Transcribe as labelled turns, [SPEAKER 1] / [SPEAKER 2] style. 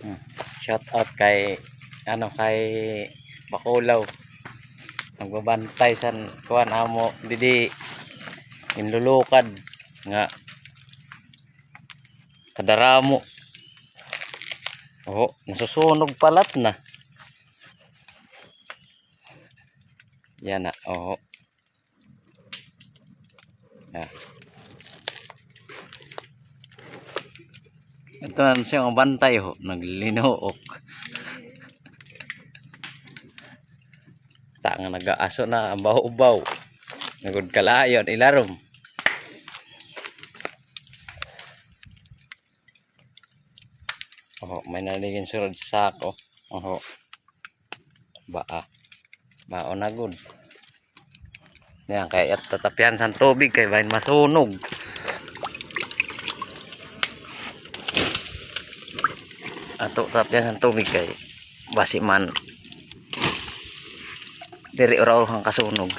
[SPEAKER 1] Hmm. Shout out kay kay Bakulaw. Nagbabantay sa kuan amo didi inlulukad nga kadaramo. Oh, nasusunog palat na. Yan na, oh. Yeah. Ito na siya ang bantay ho, naglinook. Ta nga nag-aaso na ang baho-baw. Nagud kalayon ilarom. Oh, may naligin surod sa sako. Oh. Baa. Mao na gud. Yan kay at tatapyan sa tubig kay bahin masunog. Ato tatapyan sa tubig kay basi man diri oraw kang kasunog.